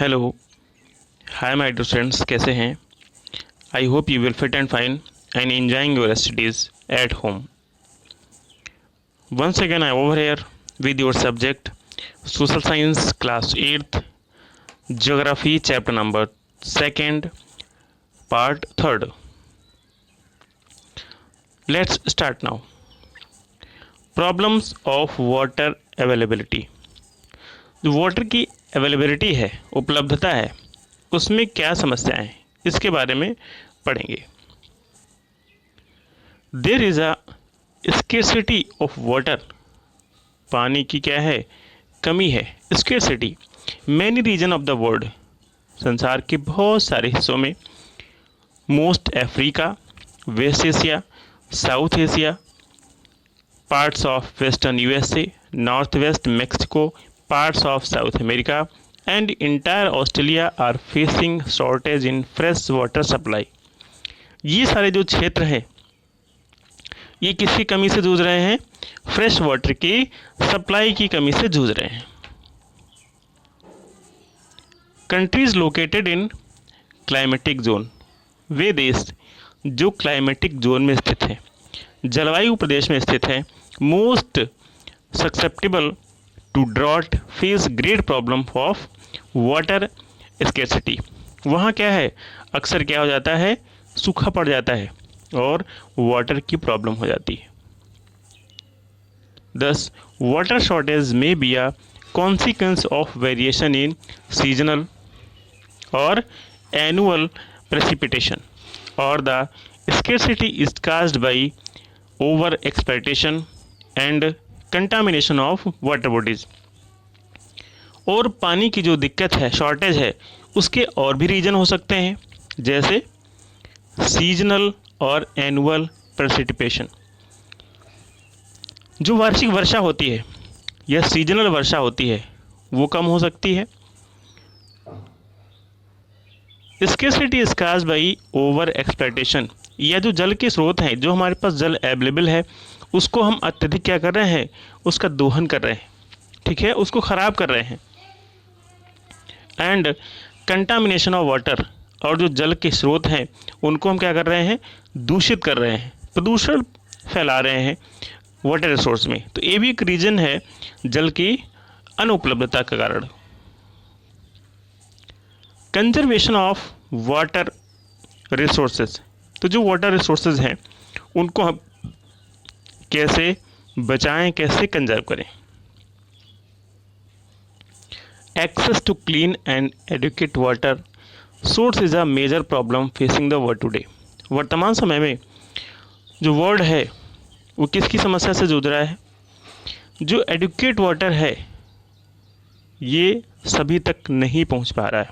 Hello hi my dear friends, कैसे हैं? I hope you will fit and fine and enjoying your studies at home. Once again I over here with your subject social science class 8th geography chapter number 2nd part 3rd. Let's start now. Problems of water availability. जो water की availability है, उपलब्धता है, उसमें क्या समस्याएं हैं, इसके बारे में पढ़ेंगे. There is a scarcity of water. पानी की क्या है? कमी है. Scarcity many region of the world. संसार के बहुत सारे हिस्सों में. Most Africa, West Asia, South Asia, parts of western USA, north west Mexico, parts of South America and entire Australia are facing shortage in fresh water supply. ये सारे जो क्षेत्र हैं, ये किसकी कमी से जूझ रहे हैं? फ्रेश वाटर की सप्लाई की कमी से जूझ रहे हैं. Countries located in climatic zone. वे देश जो क्लाइमेटिक जोन में स्थित हैं, जलवायु प्रदेश में स्थित हैं, most susceptible to drought face great problem of water scarcity. वहाँ क्या है, अक्सर क्या हो जाता है, सूखा पड़ जाता है और वाटर की प्रॉब्लम हो जाती है. दस वाटर शॉर्टेज में be a consequence of variation in seasonal और एनुअल प्रेसिपिटेशन और the scarcity is caused by over exploitation and contamination of water bodies. और पानी की जो दिक्कत है, शॉर्टेज है, उसके और भी रीजन हो सकते हैं, जैसे सीजनल और एनुअल प्रेसिपिटेशन. जो वार्षिक वर्षा होती है या सीजनल वर्षा होती है, वो कम हो सकती है. Scarcity is caused by over exploitation. या जो जल के स्रोत हैं, जो हमारे पास जल अवेलेबल है, उसको हम अत्यधिक क्या कर रहे हैं, उसका दोहन कर रहे हैं, ठीक है, उसको ख़राब कर रहे हैं. And contamination of water. और जो जल के स्रोत हैं, उनको हम क्या कर रहे हैं, दूषित कर रहे हैं, प्रदूषण फैला रहे हैं वाटर रिसोर्स में. तो ये भी एक रीजन है जल की अनुपलब्धता का कारण. Conservation of water resources. तो जो वाटर रिसोर्सेज हैं, उनको हम कैसे बचाएं, कैसे कंजर्व करें. Access to clean and adequate water source is a major problem facing the world today. वर्तमान समय में जो वर्ल्ड है, वो किसकी समस्या से जूझ रहा है? जो एडुकेट वाटर है, ये सभी तक नहीं पहुंच पा रहा है,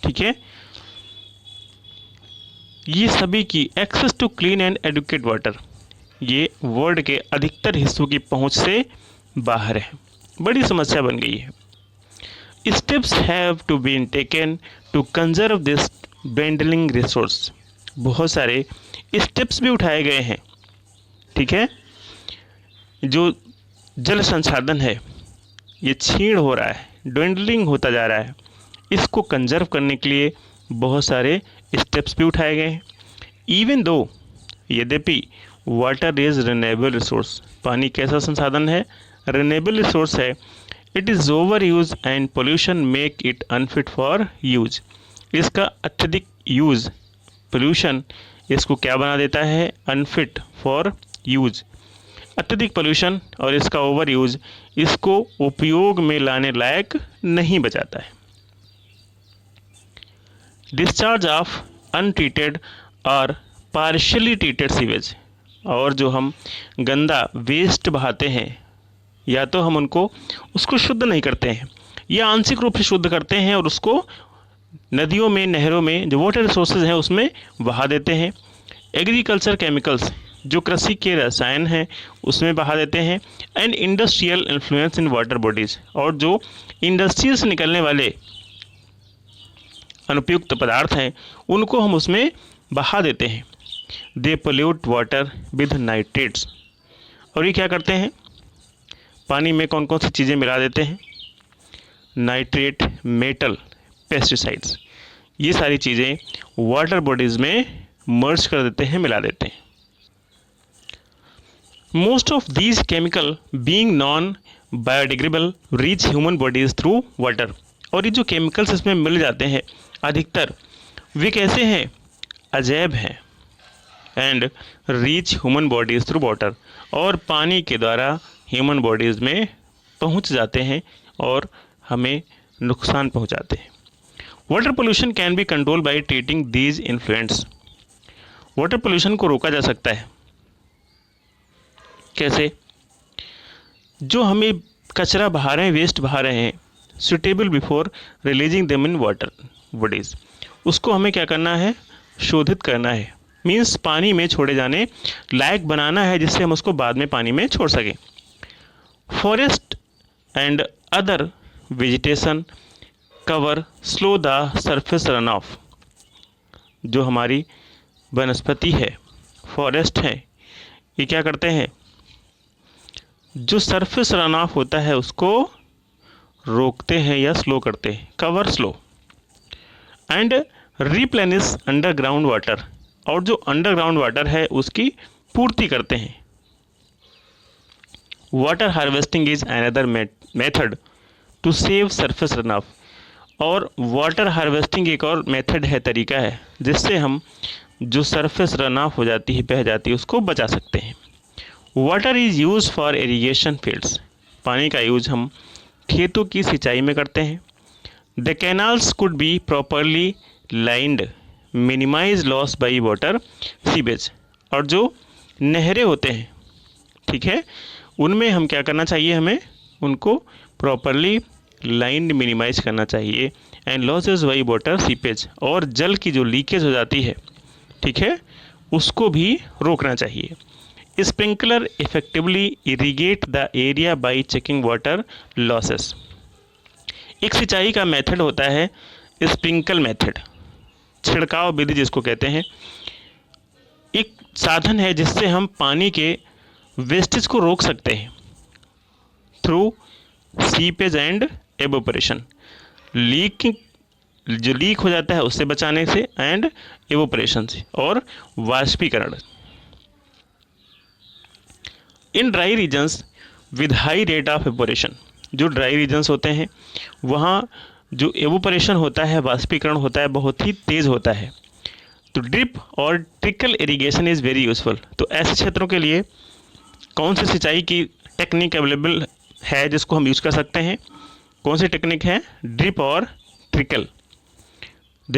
ठीक है. ये सभी की access to clean and adequate water, ये वर्ल्ड के अधिकतर हिस्सों की पहुंच से बाहर है. बड़ी समस्या बन गई है. Steps have to been taken to conserve this dwindling resource. बहुत सारे स्टेप्स भी उठाए गए हैं, ठीक है. जो जल संसाधन है, ये क्षीण हो रहा है, dwindling होता जा रहा है. इसको कंजर्व करने के लिए बहुत सारे स्टेप्स भी उठाए गए हैं. इवन दो, यद्यपि वाटर इज रिन्यूएबल रिसोर्स. पानी कैसा संसाधन है? रिन्यूएबल रिसोर्स है. It is over use and pollution make it unfit for use. इसका अत्यधिक यूज, पोल्यूशन, इसको क्या बना देता है? Unfit for use. अत्यधिक पोल्यूशन और इसका ओवर यूज इसको उपयोग में लाने लायक नहीं बचाता है. डिस्चार्ज ऑफ अनट्रीटेड और पार्शियली ट्रीटेड सीवेज. और जो हम गंदा वेस्ट बहाते हैं, या तो हम उसको शुद्ध नहीं करते हैं, या आंशिक रूप से शुद्ध करते हैं और उसको नदियों में, नहरों में, जो वाटर रिसोर्सेज हैं, उसमें बहा देते हैं. एग्रीकल्चर केमिकल्स, जो कृषि के रसायन हैं, उसमें बहा देते हैं. And industrial influence in water bodies. और जो इंडस्ट्री से निकलने वाले अनुपयुक्त पदार्थ हैं, उनको हम उसमें बहा देते हैं. दे पोल्यूट वाटर विद नाइट्रेट्स. और ये क्या करते हैं, पानी में कौन कौन सी चीज़ें मिला देते हैं? नाइट्रेट, मेटल, पेस्टिसाइड्स, ये सारी चीज़ें वाटर बॉडीज़ में मर्ज कर देते हैं, मिला देते हैं। Most of these chemical being non biodegradable reach human bodies through water. और ये जो केमिकल्स इसमें मिल जाते हैं अधिकतर वे कैसे हैं? अजैब हैं। And reach human bodies through water, और पानी के द्वारा ह्यूमन बॉडीज़ में पहुंच जाते हैं और हमें नुकसान पहुंचाते हैं। Water pollution can be control by treating these influents. Water pollution को रोका जा सकता है कैसे? जो हमें कचरा बहा रहे हैं, वेस्ट बहा रहे हैं, suitable before releasing them in water bodies, उसको हमें क्या करना है? शोधित करना है। मीन्स पानी में छोड़े जाने लायक बनाना है, जिससे हम उसको बाद में पानी में छोड़ सकें। Forest and other vegetation cover slow the surface run of. जो हमारी वनस्पति है, फॉरेस्ट है, ये क्या करते हैं? जो सरफेस रन ऑफ होता है उसको रोकते हैं या स्लो करते हैं। Cover slow and replenish underground water, और जो अंडरग्राउंड वाटर है उसकी पूर्ति करते हैं। Water harvesting is another method to save surface run off. और वाटर हार्वेस्टिंग एक और मेथड है, तरीका है, जिससे हम जो सरफेस रन ऑफ हो जाती है, बह जाती है, उसको बचा सकते हैं। Water is use for irrigation fields. पानी का यूज हम खेतों की सिंचाई में करते हैं। The canals could be properly lined, minimize loss by water sewage. और जो नहरें होते हैं, ठीक है, उनमें हम क्या करना चाहिए? हमें उनको प्रॉपरली लाइंड, मिनिमाइज करना चाहिए। And losses by water seepage, और जल की जो लीकेज हो जाती है, ठीक है, उसको भी रोकना चाहिए। Sprinkler effectively irrigate the area by checking water losses. एक सिंचाई का मेथड होता है स्प्रिंकल मेथड, छिड़काव विधि जिसको कहते हैं। एक साधन है जिससे हम पानी के वेस्टेज को रोक सकते हैं through seepage and evaporation. Leaking, जो लीक हो जाता है उससे बचाने से, एंड एवोपरेशन से, और वाष्पीकरण। In dry regions with high rate of evaporation, जो ड्राई रीजन्स होते हैं वहाँ जो एवोपरेशन होता है, वाष्पीकरण होता है, बहुत ही तेज़ होता है। तो ड्रिप और trickle irrigation is very useful. तो ऐसे क्षेत्रों के लिए कौन सी सिंचाई की टेक्निक अवेलेबल है जिसको हम यूज कर सकते हैं? कौन सी टेक्निक है? ड्रिप और trickle. The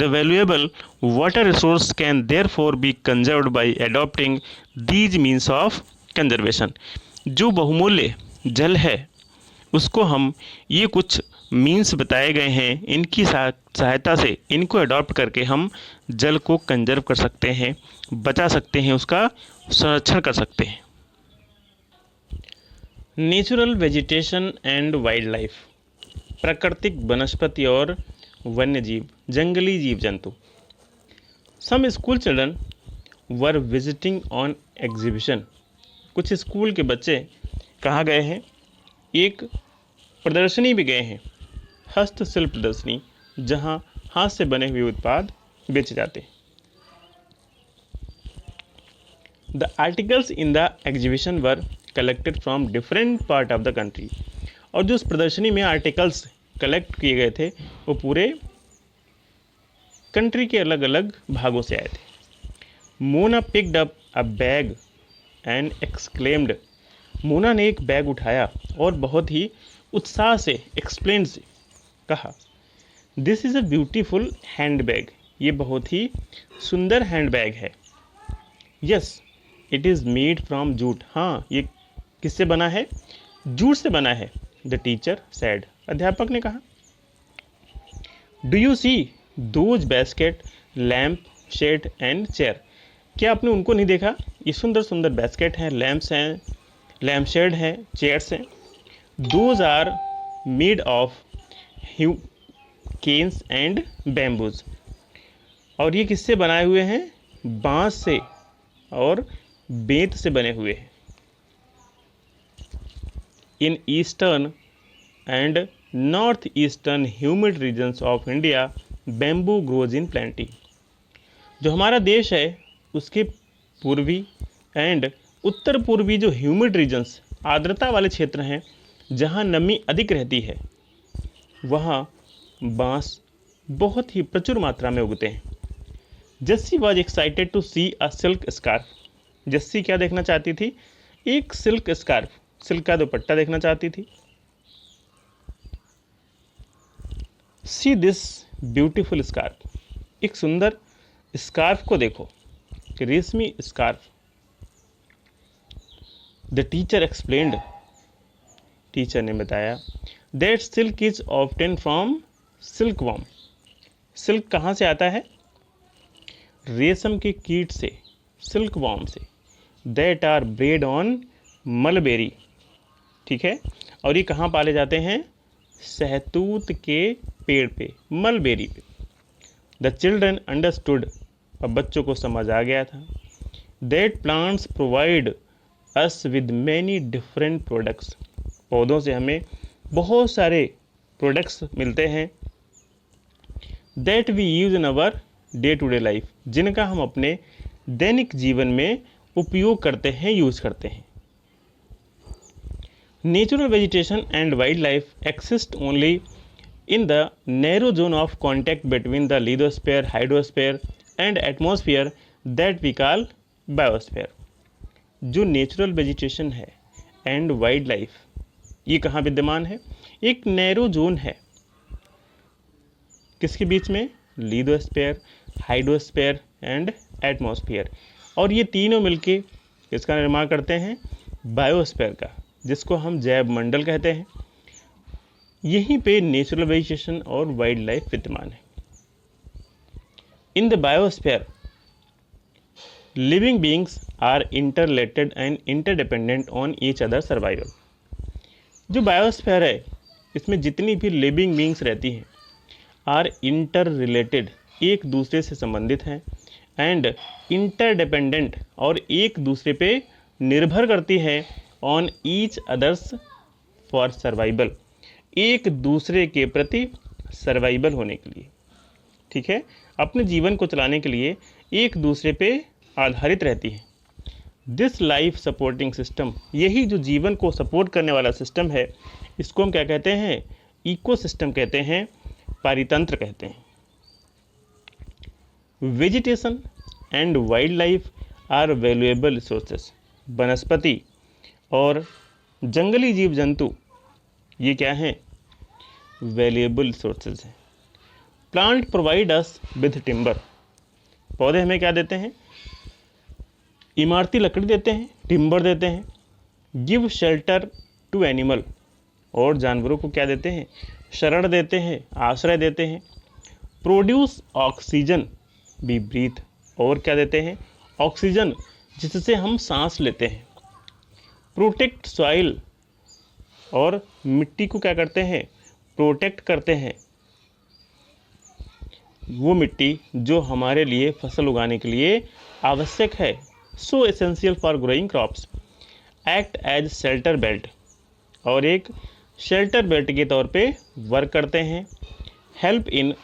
valuable water resource can therefore be conserved by adopting these means of conservation. जो बहुमूल्य जल है उसको हम ये कुछ मीन्स बताए गए हैं, इनकी सहायता से, इनको अडॉप्ट करके हम जल को कंजर्व कर सकते हैं, बचा सकते हैं, उसका संरक्षण कर सकते हैं। Natural vegetation and wild life, प्राकृतिक वनस्पति और वन्य जीव, जंगली जीव जंतु। Some school children were visiting on exhibition. कुछ स्कूल के बच्चे कहाँ गए हैं? एक प्रदर्शनी भी गए हैं, हस्तशिल्प प्रदर्शनी, जहाँ हाथ से बने हुए उत्पाद बेचे जाते हैं। The articles in the exhibition were collected from different part of the country. और जो उस प्रदर्शनी में आर्टिकल्स कलेक्ट किए गए थे वो पूरे कंट्री के अलग अलग भागों से आए थे। Mona picked up a bag and exclaimed. Mona ने एक बैग उठाया और बहुत ही उत्साह से, एक्सप्लेन से कहा, this is a beautiful handbag. ये बहुत ही सुंदर हैंड बैग है। Yes it is made from jute. हाँ, ये किससे बना है? जूट से बना है। The teacher said. अध्यापक ने कहा, do you see those basket, lamp, shade and chair. क्या आपने उनको नहीं देखा? ये सुंदर सुंदर बास्केट हैं, लैम्प्स हैं, लैम्प शेड हैं, चेयर्स हैं। Those are made of canes and bamboos. और ये किससे बनाए हुए हैं? बांस से और बेंत से बने हुए हैं। In eastern and northeastern humid regions of India, bamboo grows in plenty. जो हमारा देश है उसके पूर्वी एंड उत्तर पूर्वी जो ह्यूमिड रीजन्स, आर्द्रता वाले क्षेत्र हैं जहाँ नमी अधिक रहती है, वहाँ बांस बहुत ही प्रचुर मात्रा में उगते हैं। Jassi was excited to see a silk scarf. Jassi क्या देखना चाहती थी? एक सिल्क स्कार्फ, सिल्क का दुपट्टा देखना चाहती थी। सी दिस ब्यूटीफुल स्कार्फ, एक सुंदर स्कार्फ को देखो, रेशमी scarf. The teacher explained, teacher ने बताया, that silk is obtain from silk worm. Silk कहाँ से आता है? रेशम के कीट से, सिल्क वॉर्म से। That are bred on mulberry, ठीक है। और ये कहाँ पाले जाते हैं? सहतूत के पेड़ पे, मलबेरी पे। द चिल्ड्रन अंडरस्टूड, अब बच्चों को समझ आ गया था। That plants provide us with many different products, पौधों से हमें बहुत सारे प्रोडक्ट्स मिलते हैं। That we use in our day to day life, जिनका हम अपने दैनिक जीवन में उपयोग करते हैं, यूज करते हैं। Natural vegetation and wild life exist only in the narrow zone of contact between the lithosphere, hydrosphere and atmosphere that we call biosphere. जो नेचुरल वेजिटेशन है एंड वाइल्ड लाइफ, ये कहाँ विद्यमान है? एक नैरो जोन है, किसके बीच में? Lithosphere, hydrosphere and atmosphere. और ये तीनों मिलके इसका निर्माण करते हैं बायोस्फीयर का, जिसको हम जैव मंडल कहते हैं। यहीं पे नेचुरल वेजिटेशन और वाइल्ड लाइफ विद्यमान है। In the biosphere living beings are interrelated and interdependent on each other survival. जो बायोस्फीयर है, इसमें जितनी भी लिविंग बीइंग्स रहती हैं आर इंटर रिलेटेड, एक दूसरे से संबंधित हैं, एंड इंटरडिपेंडेंट, और एक दूसरे पे निर्भर करती है on each others for survival, एक दूसरे के प्रति सर्वाइवल होने के लिए, ठीक है, अपने जीवन को चलाने के लिए एक दूसरे पे आधारित रहती है। दिस लाइफ सपोर्टिंग सिस्टम, यही जो जीवन को सपोर्ट करने वाला सिस्टम है, इसको हम क्या कहते हैं? इकोसिस्टम कहते हैं, पारितंत्र कहते हैं। Vegetation and wild life are valuable resources. वनस्पति और जंगली जीव जंतु ये क्या हैं? वैल्यूएबल रिसोर्सेज हैं। Plant provide us with timber, पौधे हमें क्या देते हैं? इमारती लकड़ी देते हैं, टिम्बर देते हैं। गिव शेल्टर टू एनिमल, और जानवरों को क्या देते हैं? शरण देते हैं, आश्रय देते हैं। प्रोड्यूस ऑक्सीजन वी ब्रीथ, और क्या देते हैं? ऑक्सीजन, जिससे हम सांस लेते हैं। प्रोटेक्ट सॉइल, और मिट्टी को क्या करते हैं? प्रोटेक्ट करते हैं। वो मिट्टी जो हमारे लिए फसल उगाने के लिए आवश्यक है। So essential for growing crops. Act as shelter belt, और एक शेल्टर बेल्ट के तौर पे वर्क करते हैं। Help in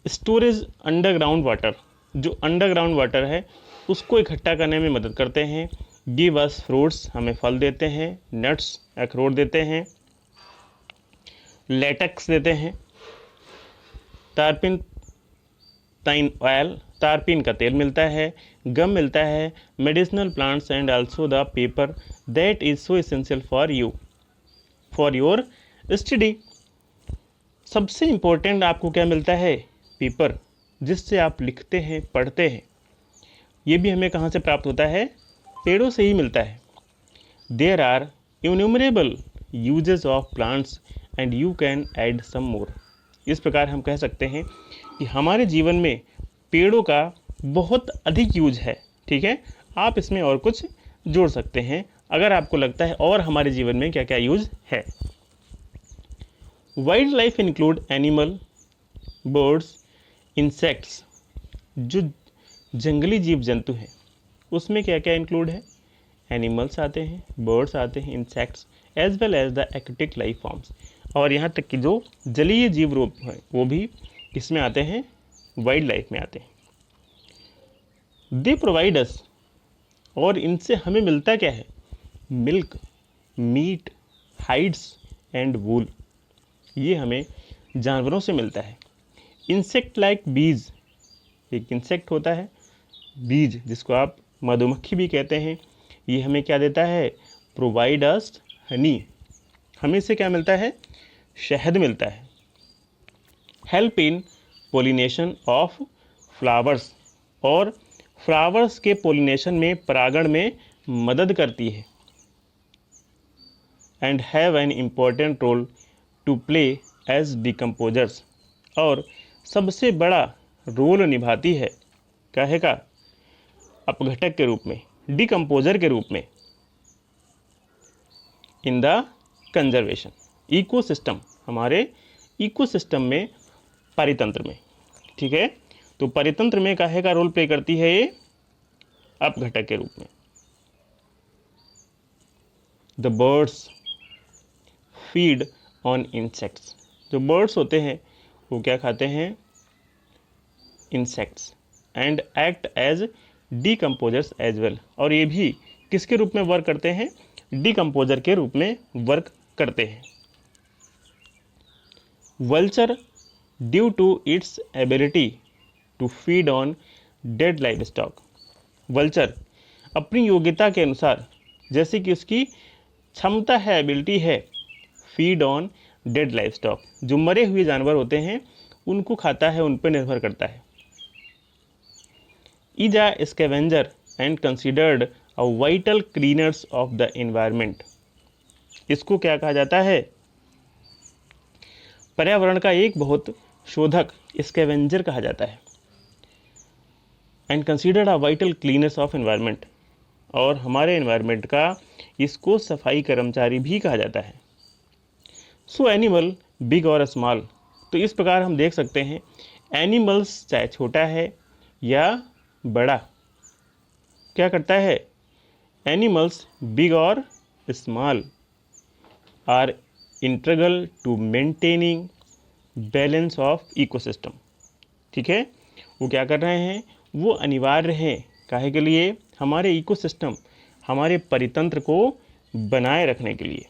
storage underground water, जो अंडरग्राउंड वाटर है उसको इकट्ठा करने में मदद करते हैं। गिव अस फ्रूट्स, हमें फल देते हैं। नट्स, अखरोट देते हैं। लेटेक्स देते हैं। टारपिन ऑयल, टारपिन का तेल मिलता है। गम मिलता है। Medicinal plants and also the paper that is so essential for you for your study. सबसे इम्पोर्टेंट आपको क्या मिलता है? पेपर, जिससे आप लिखते हैं, पढ़ते हैं। ये भी हमें कहाँ से प्राप्त होता है? पेड़ों से ही मिलता है। There are innumerable uses of plants and you can add some more. इस प्रकार हम कह सकते हैं कि हमारे जीवन में पेड़ों का बहुत अधिक यूज है, ठीक है। आप इसमें और कुछ जोड़ सकते हैं अगर आपको लगता है और हमारे जीवन में क्या क्या यूज है। Wild life include animal, birds, insects. जो जंगली जीव जंतु हैं उसमें क्या क्या इंक्लूड है? एनिमल्स आते हैं, बर्ड्स आते हैं, insects as well as the aquatic life forms, और यहाँ तक कि जो जलीय जीव रूप हैं वो भी इसमें आते हैं, वाइल्ड लाइफ में आते हैं। दे प्रोवाइड अस, और इनसे हमें मिलता क्या है? Milk, meat, hides and wool, ये हमें जानवरों से मिलता है। इंसेक्ट लाइक बीज, एक इंसेक्ट होता है बीज, जिसको आप मधुमक्खी भी कहते हैं, ये हमें क्या देता है? प्रोवाइड अस हनी, हमें इससे क्या मिलता है? शहद मिलता है। Help in pollination of flowers, और फ्लावर्स के पोलिनेशन में, परागण में मदद करती है। And have an important role to play as decomposers, और सबसे बड़ा रोल निभाती है, काहे का? अपघटक के रूप में, डिकम्पोजर के रूप में, इन द कंजर्वेशन इकोसिस्टम, हमारे इकोसिस्टम में, परितंत्र में। ठीक है, तो परितंत्र में काहे का रोल प्ले करती है ये? अपघटक के रूप में। The birds feed on insects, जो बर्ड्स होते हैं वो क्या खाते हैं? Insects. And act as decomposers as well, और ये भी किसके रूप में वर्क करते हैं? डिकम्पोजर के रूप में वर्क करते हैं। Vulture due to its ability to feed on dead livestock, vulture अपनी योग्यता के अनुसार, जैसे कि उसकी क्षमता है, एबिलिटी है, feed on dead live stock, जो मरे हुए जानवर होते हैं उनको खाता है, उन पर निर्भर करता है। Is a scavenger and considered a vital cleaners of the environment, इसको क्या कहा जाता है? पर्यावरण का एक बहुत शोधक, स्कैवेंजर कहा जाता है। And considered a vital cleaners of environment, और हमारे एनवायरनमेंट का इसको सफाई कर्मचारी भी कहा जाता है। सो एनिमल बिग और स्मॉल, तो इस प्रकार हम देख सकते हैं एनिमल्स चाहे छोटा है या बड़ा, क्या करता है? एनिमल्स बिग और small are integral to maintaining balance of ecosystem. ठीक है, वो क्या कर रहे हैं? वो अनिवार्य हैं, काहे के लिए? हमारे इकोसिस्टम, हमारे परितंत्र को बनाए रखने के लिए।